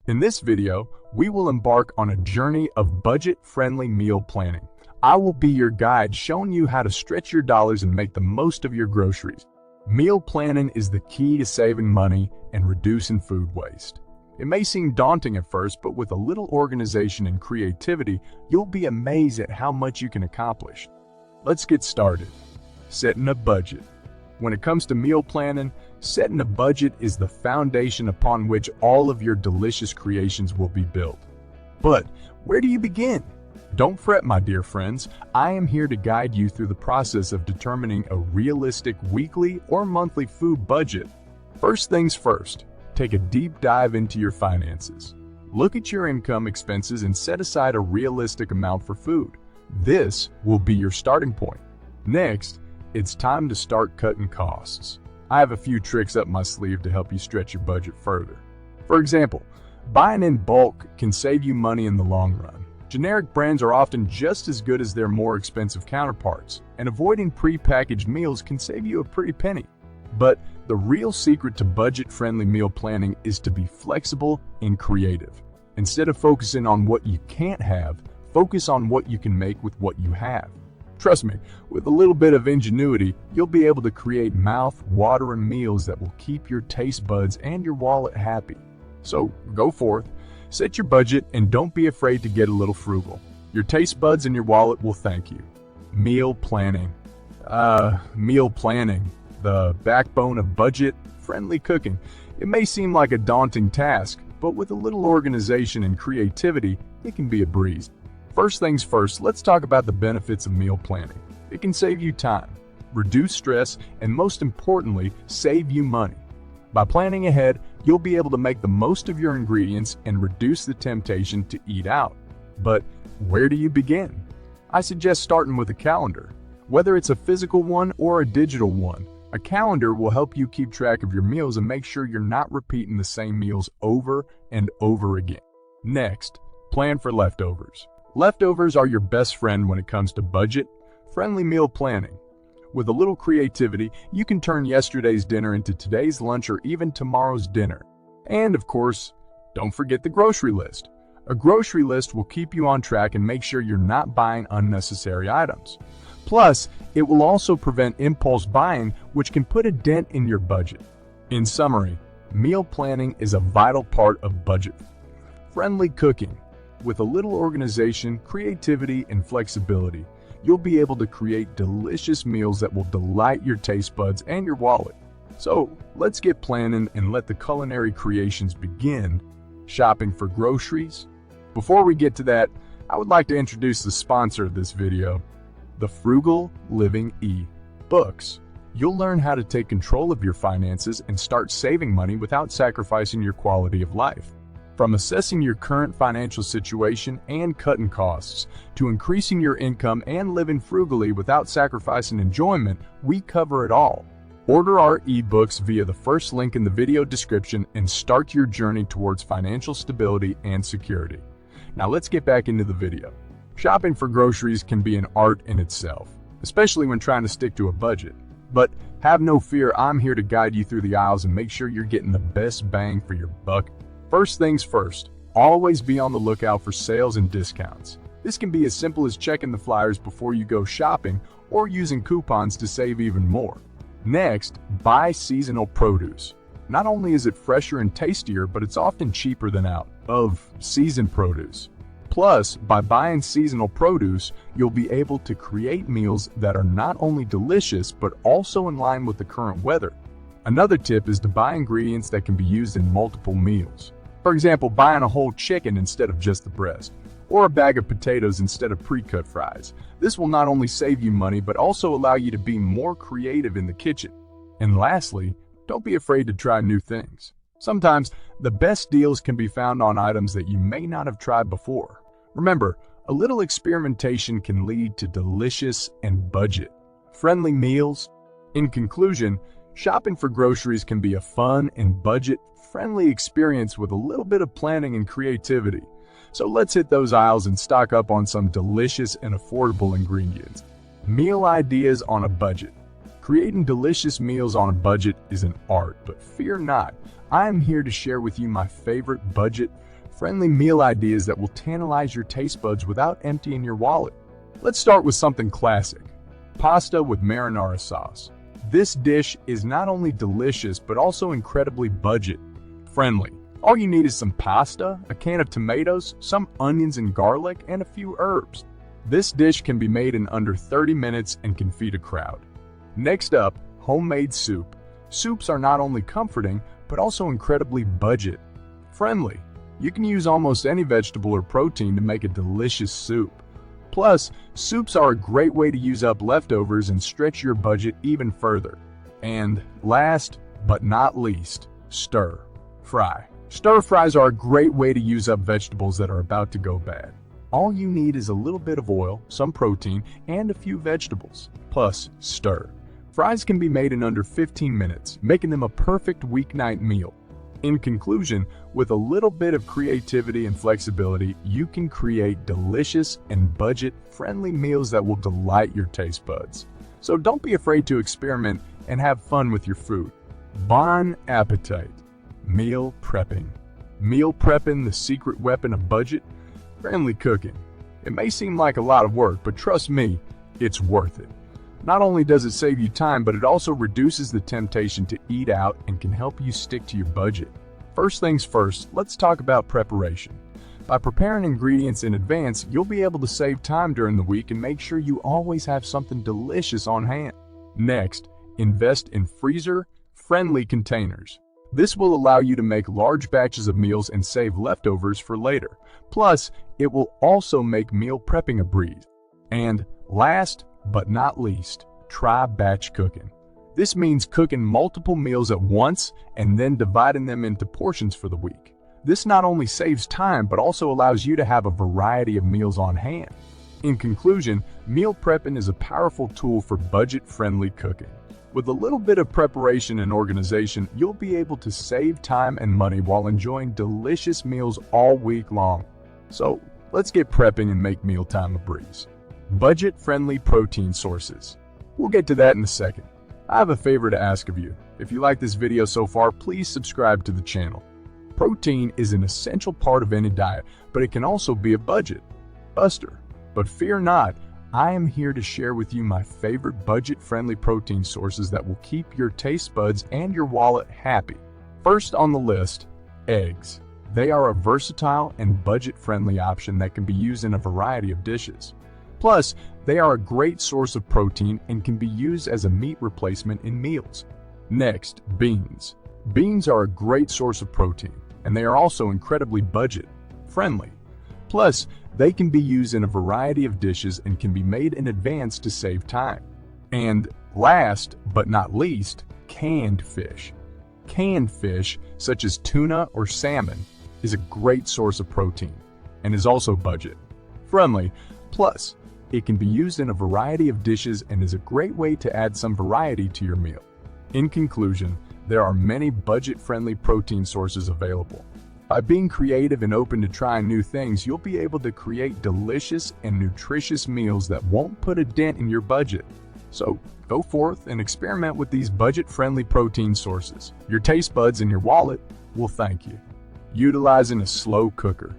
In this video, we will embark on a journey of budget-friendly meal planning. I will be your guide, showing you how to stretch your dollars and make the most of your groceries. Meal planning is the key to saving money and reducing food waste. It may seem daunting at first, but with a little organization and creativity, you'll be amazed at how much you can accomplish. Let's get started. Setting a budget. When it comes to meal planning, setting a budget is the foundation upon which all of your delicious creations will be built. But where do you begin? Don't fret, my dear friends. I am here to guide you through the process of determining a realistic weekly or monthly food budget. First things first, take a deep dive into your finances. Look at your income, expenses, and set aside a realistic amount for food. This will be your starting point. Next, it's time to start cutting costs. I have a few tricks up my sleeve to help you stretch your budget further. For example, buying in bulk can save you money in the long run. Generic brands are often just as good as their more expensive counterparts, and avoiding pre-packaged meals can save you a pretty penny. But the real secret to budget-friendly meal planning is to be flexible and creative. Instead of focusing on what you can't have, focus on what you can make with what you have. Trust me, with a little bit of ingenuity, you'll be able to create mouth-watering meals that will keep your taste buds and your wallet happy. So go forth, set your budget, and don't be afraid to get a little frugal. Your taste buds and your wallet will thank you. Meal planning. The backbone of budget-friendly cooking. It may seem like a daunting task, but with a little organization and creativity, it can be a breeze. First things first, let's talk about the benefits of meal planning. It can save you time, reduce stress, and most importantly, save you money. By planning ahead, you'll be able to make the most of your ingredients and reduce the temptation to eat out. But where do you begin? I suggest starting with a calendar. Whether it's a physical one or a digital one, a calendar will help you keep track of your meals and make sure you're not repeating the same meals over and over again. Next, plan for leftovers. Leftovers are your best friend when it comes to budget-friendly meal planning. With a little creativity, you can turn yesterday's dinner into today's lunch or even tomorrow's dinner. And of course, don't forget the grocery list. A grocery list will keep you on track and make sure you're not buying unnecessary items. Plus, it will also prevent impulse buying, which can put a dent in your budget. In summary, meal planning is a vital part of budget-friendly cooking. With a little organization, creativity, and flexibility, you'll be able to create delicious meals that will delight your taste buds and your wallet. So let's get planning and let the culinary creations begin. Shopping for groceries. Before we get to that, I would like to introduce the sponsor of this video, the Frugal Living e-books. You'll learn how to take control of your finances and start saving money without sacrificing your quality of life. From assessing your current financial situation and cutting costs, to increasing your income and living frugally without sacrificing enjoyment, we cover it all. Order our ebooks via the first link in the video description and start your journey towards financial stability and security. Now let's get back into the video. Shopping for groceries can be an art in itself, especially when trying to stick to a budget. But have no fear, I'm here to guide you through the aisles and make sure you're getting the best bang for your buck. First things first, always be on the lookout for sales and discounts. This can be as simple as checking the flyers before you go shopping or using coupons to save even more. Next, buy seasonal produce. Not only is it fresher and tastier, but it's often cheaper than out of season produce. Plus, by buying seasonal produce, you'll be able to create meals that are not only delicious, but also in line with the current weather. Another tip is to buy ingredients that can be used in multiple meals. For example, buying a whole chicken instead of just the breast, or a bag of potatoes instead of pre-cut fries. This will not only save you money, but also allow you to be more creative in the kitchen. And lastly, don't be afraid to try new things. Sometimes, the best deals can be found on items that you may not have tried before. Remember, a little experimentation can lead to delicious and budget-friendly meals. In conclusion, shopping for groceries can be a fun and budget-friendly experience with a little bit of planning and creativity. So let's hit those aisles and stock up on some delicious and affordable ingredients. Meal ideas on a budget. Creating delicious meals on a budget is an art, but fear not. I am here to share with you my favorite budget friendly meal ideas that will tantalize your taste buds without emptying your wallet. Let's start with something classic: pasta with marinara sauce. This dish is not only delicious but also incredibly budget-friendly. All you need is some pasta, a can of tomatoes, some onions and garlic, and a few herbs. This dish can be made in under 30 minutes and can feed a crowd. Next up, homemade soup. Soups are not only comforting, but also incredibly budget-friendly. You can use almost any vegetable or protein to make a delicious soup. Plus, soups are a great way to use up leftovers and stretch your budget even further. And last but not least, stir fry. Stir fries are a great way to use up vegetables that are about to go bad. All you need is a little bit of oil, some protein, and a few vegetables. Plus, stir. Fries can be made in under 15 minutes, making them a perfect weeknight meal. In conclusion, with a little bit of creativity and flexibility, you can create delicious and budget-friendly meals that will delight your taste buds. So don't be afraid to experiment and have fun with your food. Bon appetit. Meal prepping. Meal prepping, the secret weapon of budget-friendly cooking. It may seem like a lot of work, but trust me, it's worth it. Not only does it save you time, but it also reduces the temptation to eat out and can help you stick to your budget. First things first, let's talk about preparation. By preparing ingredients in advance, you'll be able to save time during the week and make sure you always have something delicious on hand. Next, invest in freezer-friendly containers. This will allow you to make large batches of meals and save leftovers for later. Plus, it will also make meal prepping a breeze. And last but not least, try batch cooking. This means cooking multiple meals at once and then dividing them into portions for the week. This not only saves time, but also allows you to have a variety of meals on hand. In conclusion, meal prepping is a powerful tool for budget-friendly cooking. With a little bit of preparation and organization, you'll be able to save time and money while enjoying delicious meals all week long. So, let's get prepping and make mealtime a breeze. Budget-friendly protein sources. We'll get to that in a second. I have a favor to ask of you. If you like this video so far, please subscribe to the channel. Protein is an essential part of any diet, but it can also be a budget buster. But fear not, I am here to share with you my favorite budget-friendly protein sources that will keep your taste buds and your wallet happy. First on the list, eggs. They are a versatile and budget-friendly option that can be used in a variety of dishes. Plus, they are a great source of protein and can be used as a meat replacement in meals. Next, beans. Beans are a great source of protein, and they are also incredibly budget-friendly. Plus, they can be used in a variety of dishes and can be made in advance to save time. And last but not least, canned fish. Canned fish, such as tuna or salmon, is a great source of protein and is also budget-friendly. Plus, it can be used in a variety of dishes and is a great way to add some variety to your meal. In conclusion, there are many budget-friendly protein sources available. By being creative and open to trying new things, you'll be able to create delicious and nutritious meals that won't put a dent in your budget. So, go forth and experiment with these budget-friendly protein sources. Your taste buds and your wallet will thank you. Utilizing a slow cooker.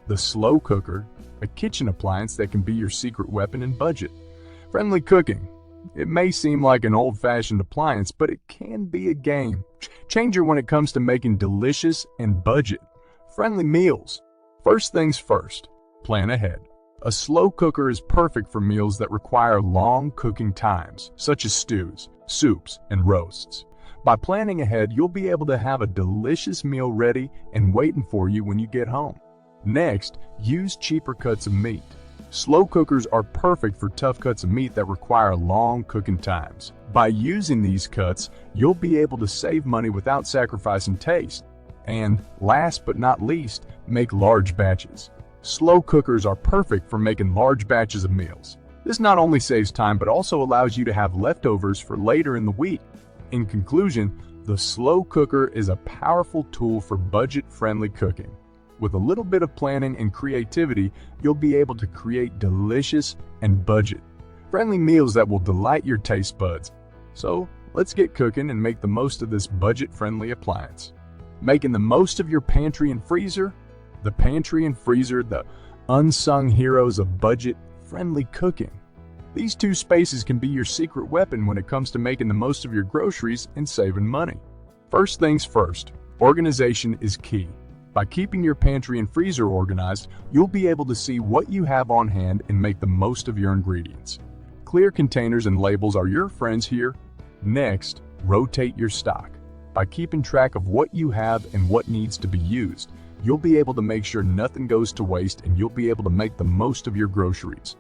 The slow cooker, a kitchen appliance that can be your secret weapon in budget-friendly cooking. It may seem like an old-fashioned appliance, but it can be a game changer when it comes to making delicious and budget-friendly meals. First things first, plan ahead. A slow cooker is perfect for meals that require long cooking times, such as stews, soups, and roasts. By planning ahead, you'll be able to have a delicious meal ready and waiting for you when you get home. Next, use cheaper cuts of meat. Slow cookers are perfect for tough cuts of meat that require long cooking times. By using these cuts, you'll be able to save money without sacrificing taste. And last but not least, make large batches. Slow cookers are perfect for making large batches of meals. This not only saves time but also allows you to have leftovers for later in the week. In conclusion, the slow cooker is a powerful tool for budget-friendly cooking. With a little bit of planning and creativity, you'll be able to create delicious and budget-friendly meals that will delight your taste buds. So, let's get cooking and make the most of this budget-friendly appliance. Making the most of your pantry and freezer? The pantry and freezer, the unsung heroes of budget-friendly cooking. These two spaces can be your secret weapon when it comes to making the most of your groceries and saving money. First things first, organization is key. By keeping your pantry and freezer organized, you'll be able to see what you have on hand and make the most of your ingredients. Clear containers and labels are your friends here. Next, rotate your stock. By keeping track of what you have and what needs to be used, you'll be able to make sure nothing goes to waste and you'll be able to make the most of your groceries.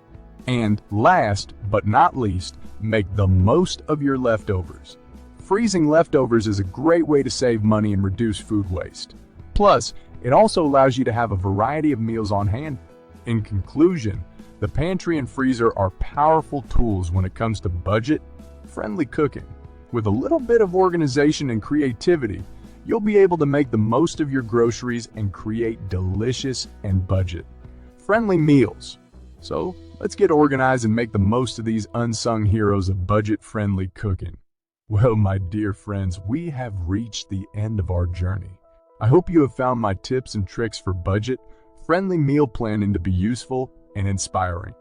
And last but not least, make the most of your leftovers. Freezing leftovers is a great way to save money and reduce food waste. Plus, it also allows you to have a variety of meals on hand. In conclusion, the pantry and freezer are powerful tools when it comes to budget-friendly cooking. With a little bit of organization and creativity, you'll be able to make the most of your groceries and create delicious and budget-friendly meals. So, let's get organized and make the most of these unsung heroes of budget-friendly cooking. Well, my dear friends, we have reached the end of our journey. I hope you have found my tips and tricks for budget-friendly meal planning to be useful and inspiring.